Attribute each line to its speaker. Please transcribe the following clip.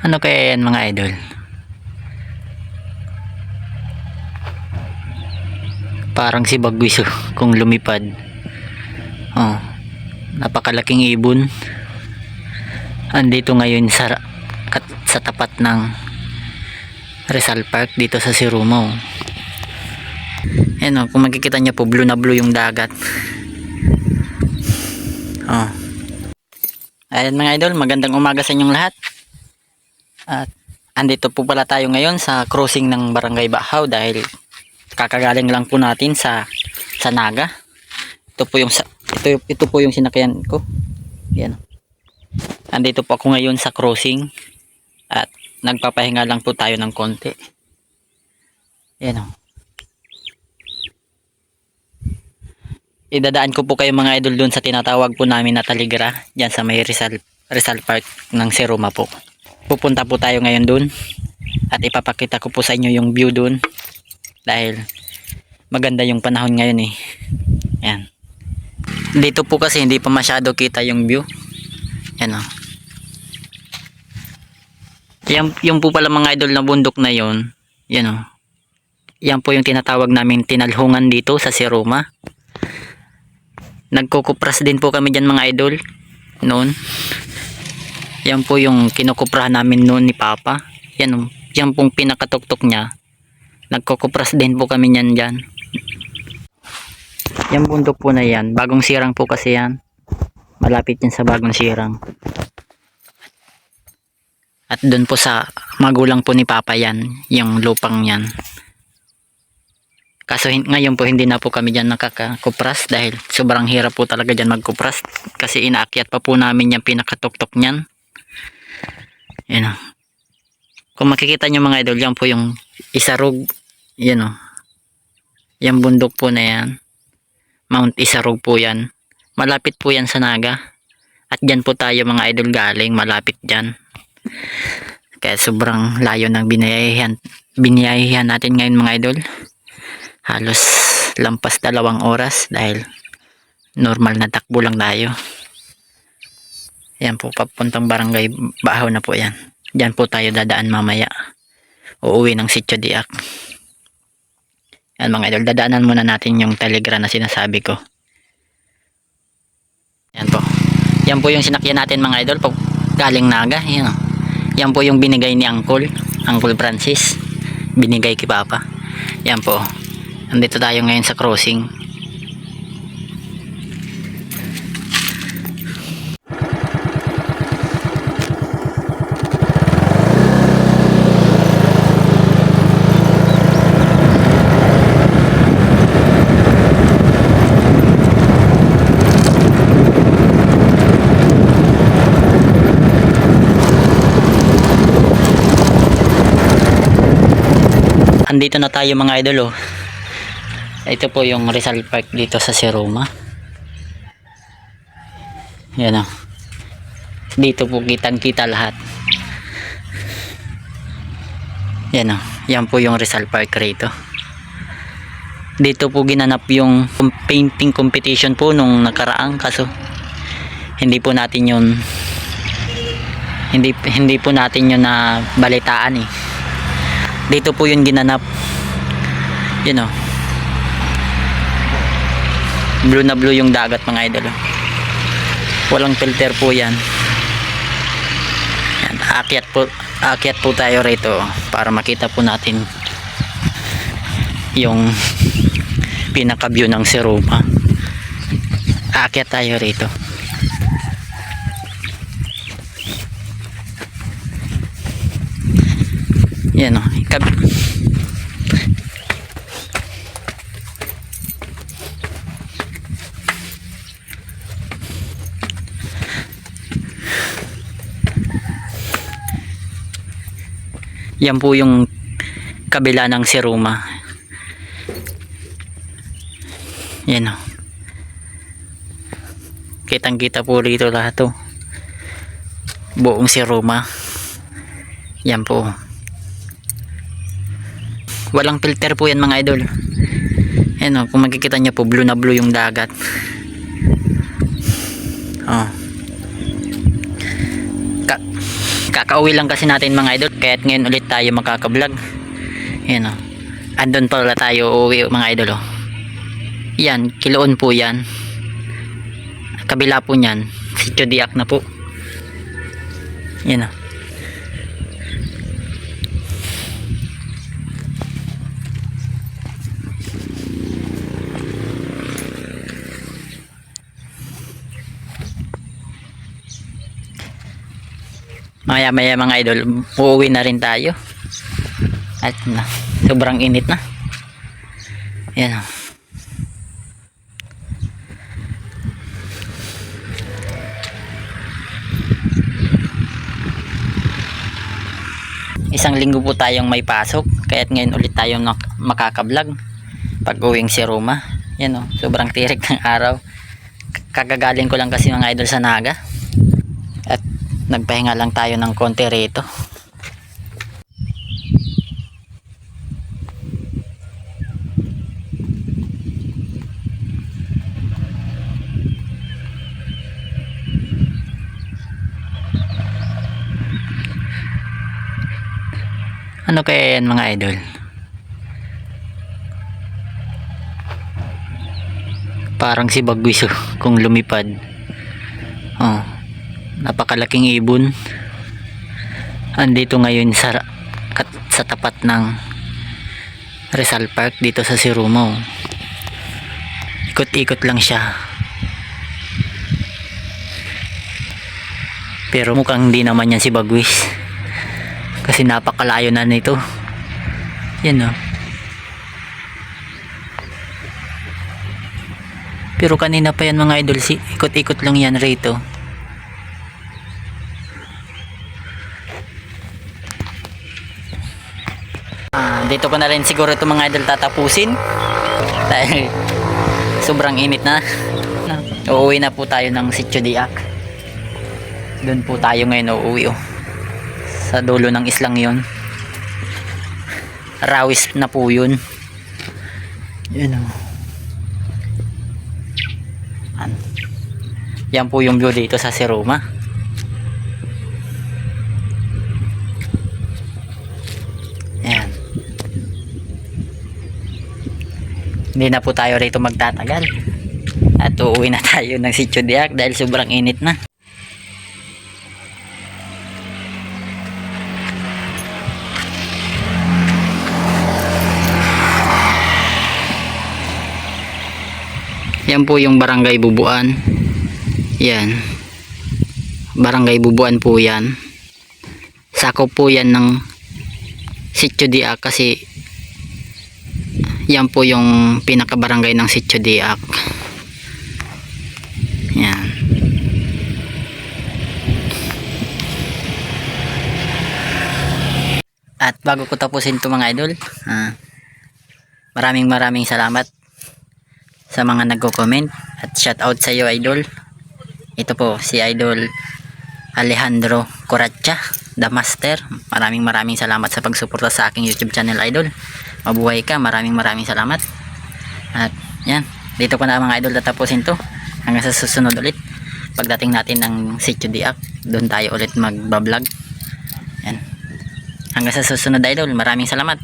Speaker 1: Ano kaya yan mga idol? Parang si Bagwis kung lumipad. Oh, napakalaking ibon. Andito ngayon sa tapat ng Rizal Park dito sa Siruma. Ayan, kung makikita niyo po, blue na blue yung dagat. Oh. Ayan mga idol, magandang umaga sa inyong lahat. At andito po pala tayo ngayon sa crossing ng Barangay Bahaw dahil kakagaling lang po natin sa Naga. Ito po yung sinakyan ko. Yan. Andito po ako ngayon sa crossing at nagpapahinga lang po tayo ng konti. Yan. Idadaan ko po kayo mga idol doon sa tinatawag po namin na Taligra, diyan sa may Rizal Park ng Siruma po. Pupunta po tayo ngayon doon at ipapakita ko po sa inyo yung view doon dahil maganda yung panahon ngayon eh. Yan. Dito po kasi hindi pa masyado kita yung view. Yan o. Yung po pala mga idol na bundok na yon. Yan o. Yan po yung tinatawag namin tinalhungan dito sa Siruma. Nagkukupras din po kami dyan mga idol noon. Yan po yung kinukuprahan namin noon ni Papa. Yan, yan pong pinakatuktok niya. Nagkukupras din po kami niyan dyan. Yan bundok po na yan. Bagong sirang po kasi yan. Malapit yan sa bagong sirang. At doon po sa magulang po ni Papa yan. Yung lupang yan. Kaso ngayon po hindi na po kami dyan nakakupras dahil sobrang hirap po talaga dyan magkupras kasi inaakyat pa po namin yung pinakatuktok nyan. Yan o. Kung makikita nyo mga idol, yan po yung Isarog. Yan o. Yung bundok po na yan. Mount Isarog po yan. Malapit po yan sa Naga. At dyan po tayo mga idol galing. Malapit dyan. Kaya sobrang layo ng binayahihan natin ngayon mga idol. Halos lampas 2 oras dahil normal na takbo lang tayo. Yan po, papuntang Barangay Bahaw na po yan. Diyan po tayo dadaan mamaya. Uuwi ng Sitio Diak. Yan mga idol, dadaanan muna natin yung Taligra na sinasabi ko. Yan po. Yan po yung sinakyan natin mga idol pag galing Naga. Yan, yan po yung binigay ni Uncle Francis. Binigay kay Papa. Yan po. Andito tayo ngayon sa crossing. Andito na tayo mga idol oh. Ito po yung Rizal Park dito sa Siruma. Yan o. Dito po kitang kita lahat. Yan o. Yan po yung Rizal Park rito. Dito po ginanap yung painting competition po nung nakaraang kaso hindi po natin yun hindi po natin yun na balitaan eh. Dito po yun ginanap. Yan o. Blue na blue yung dagat mga idol. Walang filter po yan. Yan. Aakyat po tayo rito para makita po natin yung pinaka view ng Siruma. Aakyat tayo rito. Yan o. Yan po yung kabila ng Siruma. Yan o. Kitang kita po rito lahat o. Buong Siruma. Yan po. Walang filter po yan mga idol. Yan o. Kung makikita nyo po, blue na blue yung dagat. Kakauwi lang kasi natin mga idol, kaya't ngayon ulit tayo makaka-vlog. Yan o. Andun pala tayo uuwi mga idol o. Yan, Kiloon po yan. Kabila po niyan, Sitio Diak na po. Yan o. Maya maya mga idol, uuwi na rin tayo. At na, sobrang init na. Yan o. Isang linggo po tayong may pasok, kaya't ngayon ulit tayong makaka-vlog pag uwing si Roma. Yan o, sobrang tirik ng araw. Kagagaling ko lang kasi mga idol sa Naga. At nagpahinga lang tayo ng konti rito. Ano kaya yan mga idol? Parang si Bagwis kung lumipad. Oh, napakalaking ibon. Andito ngayon sa tapat ng Rizal Park dito sa Sirumo. Ikot-ikot lang siya. Pero mukhang hindi naman yan si Bagwis. Kasi napakalayo na nito. Yan o. Pero kanina pa yan mga idol, ikot-ikot lang yan rito. Dito ko na rin siguro ito mga idol tatapusin. Dahil sobrang init na. Uuwi na po tayo ng Sitio Diak. Doon po tayo ngayon uuwi o. Sa dulo ng islang yon. Rawis na po yun. Yun o. Yan po yung view dito sa Siroma. Yan. Hindi na po tayo rito magtatagal. At uuwi na tayo ng Sitio Diak dahil sobrang init na. Yan po yung Barangay Bubuan. Yan. Barangay Bubuan po yan. Sakop po yan ng Sitio Diak kasi yan po yung pinakabarangay ng Sitio Diak. Yan. At bago ko tapusin ito mga idol, maraming salamat sa mga nagko-comment at shout out sa iyo idol. Ito po si Idol Alejandro Coracha, The Master. Maraming salamat sa pagsuporta sa aking YouTube channel idol. Mabuhay ka, maraming salamat. At yan, dito ko na mga idol tatapusin to. Hanggang sa susunod ulit. Pagdating natin ng Sitio Diak, doon tayo ulit magbablog. Yan. Hanggang sa susunod idol, maraming salamat.